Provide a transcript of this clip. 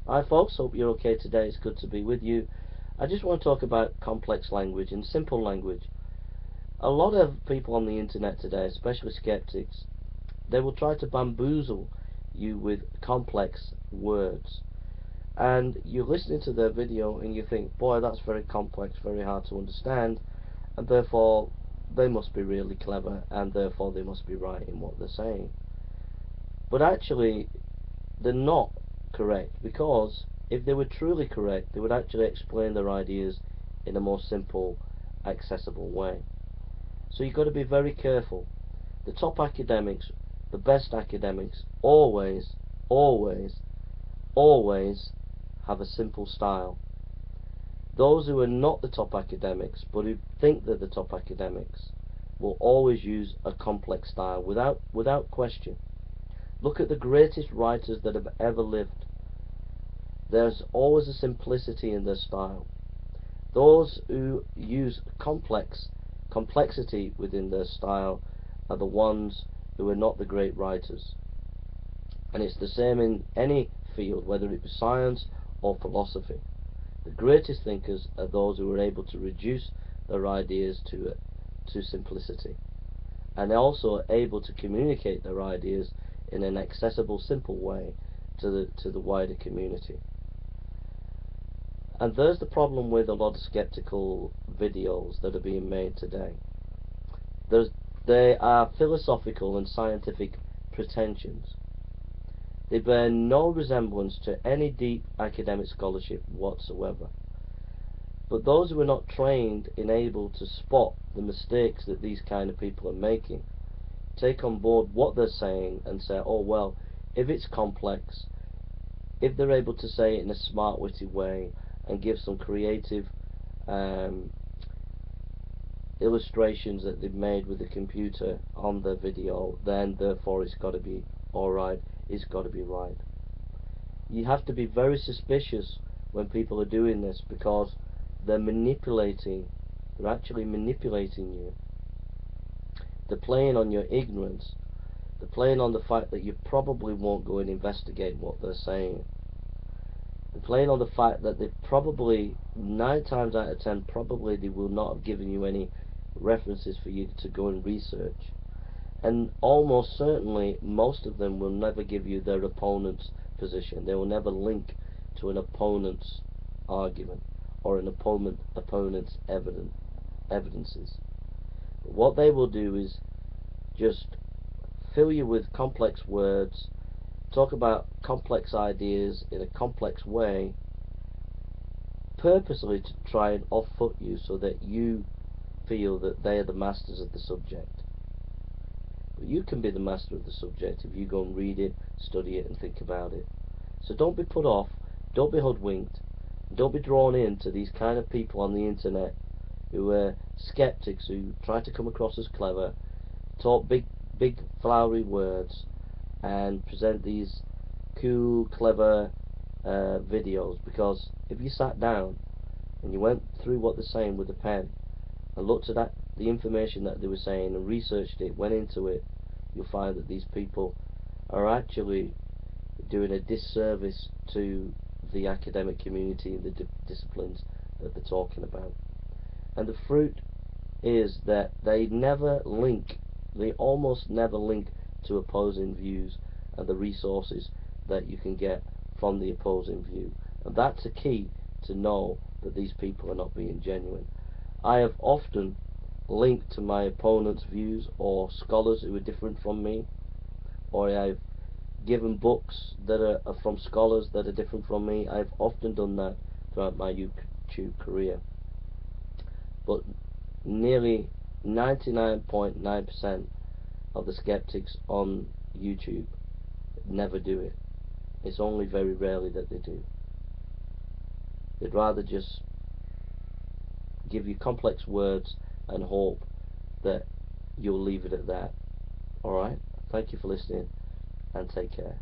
Hi folks, hope you're okay today. It's good to be with you. I just want to talk about complex language and simple language. A lot of people on the internet today, especially skeptics, they will try to bamboozle you with complex words. And you're listening to their video and you think, boy, that's very complex, very hard to understand, and therefore they must be really clever, and therefore they must be right in what they're saying. But actually, they're not correct, because if they were truly correct, they would actually explain their ideas in a more simple, accessible way. So you've got to be very careful. The top academics, the best academics, always, always, always have a simple style. Those who are not the top academics, but who think they're the top academics, will always use a complex style without question. Look at the greatest writers that have ever lived. There's always a simplicity in their style. Those who use complexity within their style are the ones who are not the great writers. And it's the same in any field, whether it be science or philosophy. The greatest thinkers are those who are able to reduce their ideas to simplicity, and also able to communicate their ideas in an accessible, simple way to the wider community. And there's the problem with a lot of skeptical videos that are being made today. They are philosophical and scientific pretensions. They bear no resemblance to any deep academic scholarship whatsoever. But those who are not trained and able to spot the mistakes that these kind of people are making take on board what they're saying and say, oh well, if it's complex, if they're able to say it in a smart, witty way and give some creative illustrations that they've made with the computer on the video, then therefore it's got to be alright, it's got to be right. You have to be very suspicious when people are doing this, because they're actually manipulating you. They're playing on your ignorance. They're playing on the fact that you probably won't go and investigate what they're saying. They're playing on the fact that they probably, 9 times out of 10, probably they will not have given you any references for you to go and research. And almost certainly, most of them will never give you their opponent's position. They will never link to an opponent's argument or an opponent's evidences. But what they will do is just fill you with complex words, talk about complex ideas in a complex way, purposely to try and off-foot you so that you feel that they are the masters of the subject. But you can be the master of the subject if you go and read it, study it, and think about it. So don't be put off, don't be hoodwinked, don't be drawn into these kind of people on the internet who are skeptics, who try to come across as clever, talk big flowery words, and present these cool, clever videos. Because if you sat down and you went through what they're saying with a pen and looked at the information that they were saying and researched it, went into it, you'll find that these people are actually doing a disservice to the academic community and the disciplines that they're talking about. And the fruit is that they almost never link to opposing views and the resources that you can get from the opposing view. And that's a key to know that these people are not being genuine. I have often linked to my opponent's views or scholars who are different from me, or I've given books that are from scholars that are different from me. I've often done that throughout my YouTube career. But nearly 99.9% of the skeptics on YouTube never do it. It's only very rarely that they do. They'd rather just give you complex words and hope that you'll leave it at that. Alright? Thank you for listening, and take care.